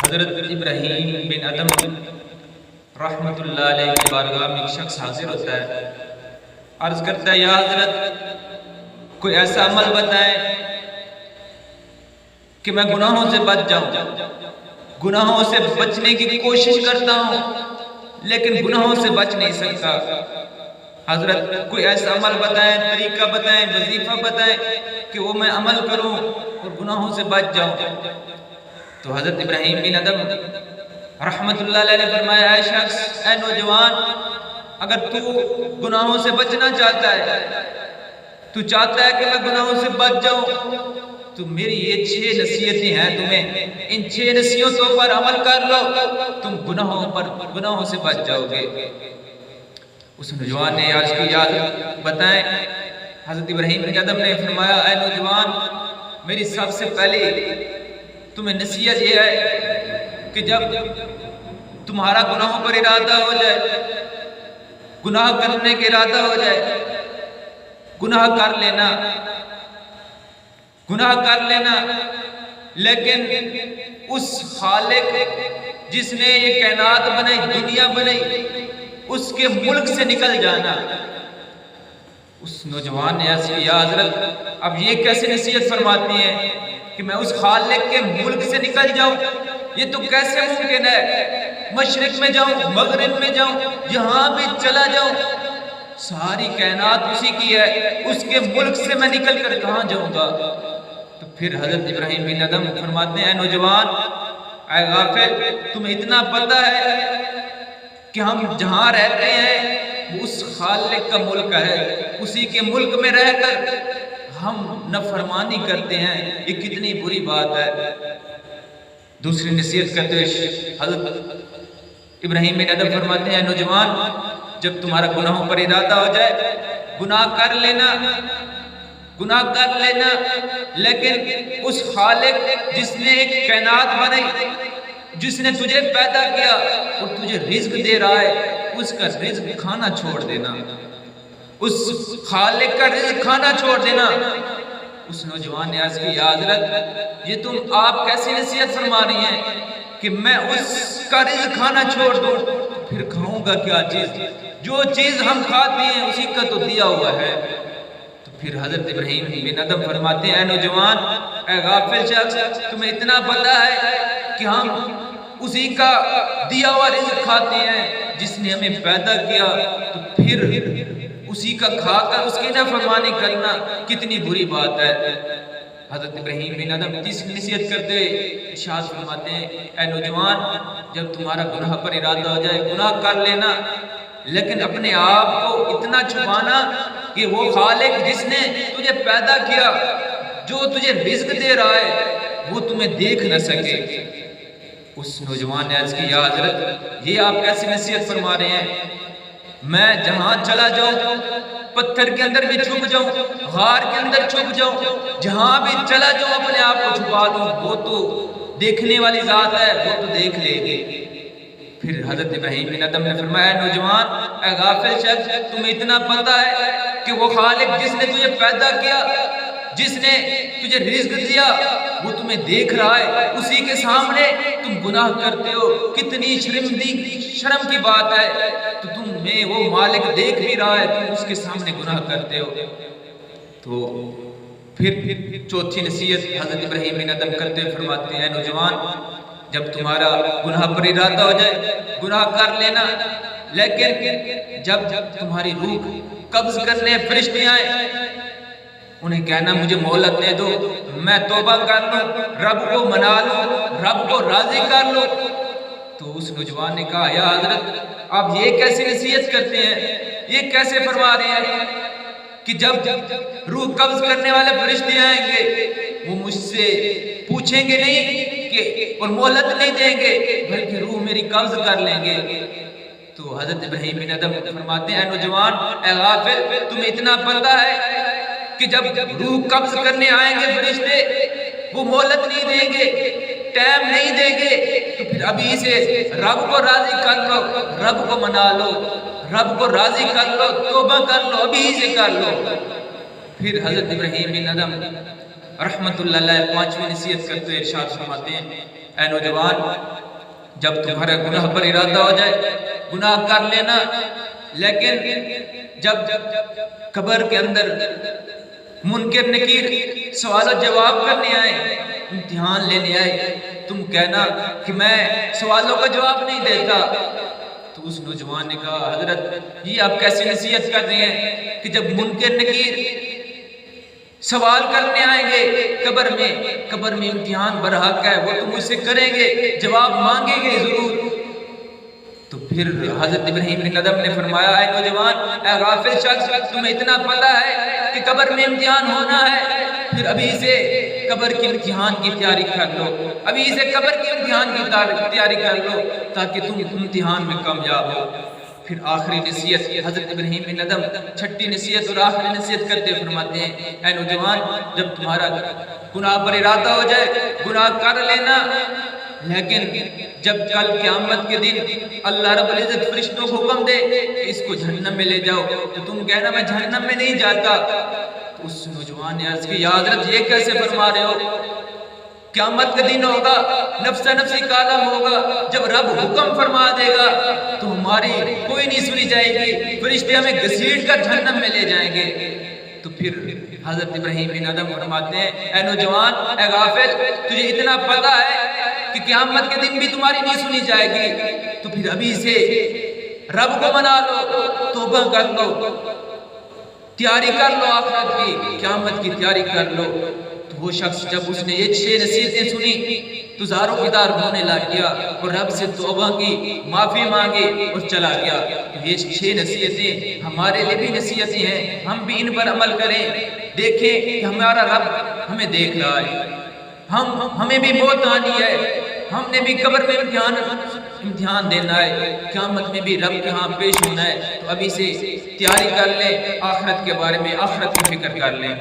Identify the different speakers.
Speaker 1: حضرت ابراہیم بن ادم رحمت اللہ علیہ کی بارگاہ میں ایک شخص حاضر ہوتا ہے، عرض کرتا ہے یا حضرت کوئی ایسا عمل بتائیں کہ میں گناہوں سے بچ جاؤں، گناہوں سے بچنے کی کوشش کرتا ہوں لیکن گناہوں سے بچ نہیں سکتا۔ حضرت کوئی ایسا عمل بتائیں، طریقہ بتائیں، وظیفہ بتائیں کہ وہ میں عمل کروں اور گناہوں سے بچ جاؤں۔ تو حضرت ابراہیم بن ادم رحمت اللہ علیہ نے فرمایا اے شخص، اے نوجوان، اگر تو گناہوں سے بچنا چاہتا ہے، تو چاہتا ہے کہ میں گناہوں سے بچ جاؤں، تو میری یہ 6 نصیحتیں ہیں تمہیں، ان 6 نصیحتوں پر عمل کر لو، تم گناہوں سے بچ جاؤ گے۔ اس نوجوان نے عرض کی یا حضرت بتائیں۔ حضرت ابراہیم بن ادم نے فرمایا اے نوجوان، میری سب سے پہلی تمہیں نصیحت یہ ہے کہ جب تمہارا گناہوں پر ارادہ ہو جائے، گناہ کرنے کے ارادہ ہو جائے، گناہ کر لینا، لیکن اس خالق جس نے یہ کائنات بنائی، دنیا بنائی، اس کے ملک سے نکل جانا۔ اس نوجوان نے عرض کیا یا حضرت اب یہ کیسے نصیحت فرماتی ہیں کہ میں اس خالق کے ملک سے نکل جاؤں؟ یہ تو کیسے ممکن ہے؟ مشرق میں جاؤں، مغرب میں جاؤں، جہاں بھی چلا جاؤں، ساری کائنات اسی کی ہے، اس کے ملک سے میں نکل کر کہاں جاؤں گا؟ تو پھر حضرت ابراہیم بن ادم فرماتے ہیں اے نوجوان، اے غافل، تمہیں اتنا پتہ ہے کہ ہم جہاں رہتے ہیں وہ اس خالق کا ملک ہے، اسی کے ملک میں رہ کر ہم نافرمانی کرتے ہیں، یہ کتنی بری بات ہے۔ دوسری نصیحت کرتے ہوئے حضرت ابراہیم بن ادم فرماتے ہیں نوجوان، جب تمہارا گناہوں پر ارادہ ہو جائے، گناہ کر لینا، لیکن اس خالق جس نے ایک کائنات بنائی، جس نے تجھے پیدا کیا اور تجھے رزق دے رہا ہے، اس کا رزق کھانا چھوڑ دینا، اس خالق کا رزق کھانا چھوڑ دینا۔ اس نوجوان نے عرض کی یا حضرت یہ تم آپ کیسی نصیحت فرما رہی ہیں کہ میں اس کا رزق کھانا چھوڑ دوں؟ پھر کھاؤں گا کیا چیز؟ جو چیز ہم کھاتے ہیں اسی کا تو دیا ہوا ہے۔ تو پھر حضرت ابراہیم بن ادم فرماتے ہیں اے نوجوان، اے غافل شخص، تمہیں اتنا پتہ ہے کہ ہم اسی کا دیا ہوا رزق کھاتے ہیں جس نے ہمیں پیدا کیا، تو پھر اسی کا کھا کر اس کی نافرمانی کرنا کتنی بری بات ہے۔ حضرت ابراہیم بن ادم تیسری نصیحت کرتے ارشاد فرماتے ہیں اے نوجوان، جب تمہارا گناہ پر ارادہ ہو جائے، گناہ کر لینا، لیکن اپنے آپ کو اتنا چھپانا کہ وہ خالق جس نے تجھے پیدا کیا، جو تجھے رزق دے رہا ہے، وہ تمہیں دیکھ نہ سکے۔ اس نوجوان نے عرض کی یا حضرت یہ آپ کیسی نصیحت فرما رہے ہیں؟ میں جہاں چلا جاؤں، پتھر کے اندر بھی چھپ جاؤں، غار کے اندر چھپ جاؤں، جہاں بھی چلا جاؤں اپنے آپ کو چھپا دوں، وہ تو دیکھنے والی ذات ہے، وہ تو دیکھ لے گی۔ پھر حضرت ابراہیم بن ادم نے فرمایا اے نوجوان، اے غافل شخص، تمہیں اتنا پتہ ہے کہ وہ خالق جس نے تجھے پیدا کیا، جس نے تجھے رزق دیا، وہ تمہیں دیکھ رہا ہے، اسی کے سامنے تم گناہ کرتے ہو، کتنی شرم کی بات ہے، تو تمہیں وہ مالک دیکھ بھی رہا ہے، تم اس کے سامنے گناہ کرتے ہو۔ تو پھر چوتھی نصیحت حضرت ابراہیم بن ادم کرتے ہوئے فرماتے ہیں اے نوجوان، جب تمہارا گناہ پر ارادہ ہو جائے، گناہ کر لینا، لیکن جب تمہاری روح قبض کرنے فرشتے آئیں، انہیں کہنا مجھے مہلت دے دو، میں توبہ کر لوں، رب کو منا لوں، رب کو راضی کر لوں۔ تو اس نوجوان نے کہا یا حضرت آپ یہ کیسے نصیحت کرتے ہیں، یہ کیسے فرما رہے ہیں کہ جب روح قبض کرنے والے فرشتے آئیں گے، وہ مجھ سے پوچھیں گے نہیں کہ اور مہلت نہیں دیں گے، بلکہ روح میری قبض کر لیں گے۔ تو حضرت ابراہیم بن ادم فرماتے ہیں اے نوجوان، اے غافل، تمہیں اتنا پتہ ہے کہ جب روح قبض کرنے آئیں گے فرشتے، وہ مہلت نہیں دیں گے، ٹائم نہیں دیں گے، تو پھر ابھی سے رب کو راضی کر لو، رب کو منا لو، رب کو راضی کر لو، توبہ کر لو، ابھی سے کر لو۔ پھر حضرت ابراہیم بن ادم رحمت اللہ علیہ پانچویں نصیحت کرتے ہوئے ارشاد فرماتے ہیں اے نوجوان، جب تمہارا گناہ پر ارادہ ہو جائے گناہ کر لینا، لیکن جب قبر کے اندر منکر نکیر سوال و جواب کرنے آئے، امتحان لینے آئے، تم کہنا کہ میں سوالوں کا جواب نہیں دیتا۔ تو اس نوجوان نے کہا حضرت یہ آپ کیسی نصیحت کر رہے ہیں کہ جب منکر نکیر سوال کرنے آئیں گے قبر میں امتحان برحق ہے، وہ تم مجھ سے کریں گے، جواب مانگیں گے ضرور۔ تو پھر حضرت ابراہیم بن ادم نے فرمایا اے نوجوان، اے غافل شخص، تمہیں اتنا پتہ ہے کہ قبر میں امتحان ہونا ہے، پھر ابھی سے قبر کے امتحان کی تیاری کر لو، ابھی سے قبر کے امتحان کی تیاری کر لو تاکہ تم امتحان میں کامیاب ہو۔ پھر آخری نصیحت حضرت ابراہیم بن ادم چھٹی نصیحت اور آخری نصیحت کرتے فرماتے ہیں اے نوجوان، جب تمہارا گناہ پر ارادہ ہو جائے گناہ کر لینا، لیکن جب کل قیامت کے دن اللہ رب العزت فرشتوں کو حکم دے کہ اس کو جہنم میں لے جاؤ، تو تم کہنا میں جہنم میں نہیں جاتا۔ تو اس نوجوان نے عرض کی یا حضرت یہ کیسے فرما رہے ہو؟ قیامت کا دن ہوگا، نفسا نفسی کا عالم ہوگا، جب رب حکم فرما دے گا تو ہماری کوئی نہیں سنی جائے گی، فرشتے ہمیں گھسیٹ کر جہنم میں لے جائیں گے۔ تو پھر حضرت ابراہیم بن ادم فرماتے ہیں اے نوجوان، اے غافل، تجھے اتنا پتہ ہے کہ قیامت کے دن بھی تمہاری نہیں سنی جائے گی، تو پھر ابھی سے رب کو منا لو، توبہ کر لو، تیاری کر لو، آخرت کی قیامت کی تیاری کر لو۔ تو وہ شخص جب اس نے یہ 6 نصیحتیں سنی تو زاروں کی دار ہونے لگ گیا اور رب سے توبہ کی، معافی مانگی اور چلا گیا۔ تو یہ 6 نصیحتیں ہمارے لیے بھی نصیحتیں ہیں، ہم بھی ان پر عمل کریں، دیکھیں کہ ہمارا رب ہمیں دیکھ رہا ہے، ہمیں بھی موت آنی ہے، ہم نے بھی قبر میں امتحان دینا ہے، قیامت میں بھی رب کے ہاں پیش ہونا ہے۔ تو ابھی سے تیاری کر لیں، آخرت کے بارے میں آخرت کی فکر کر لیں۔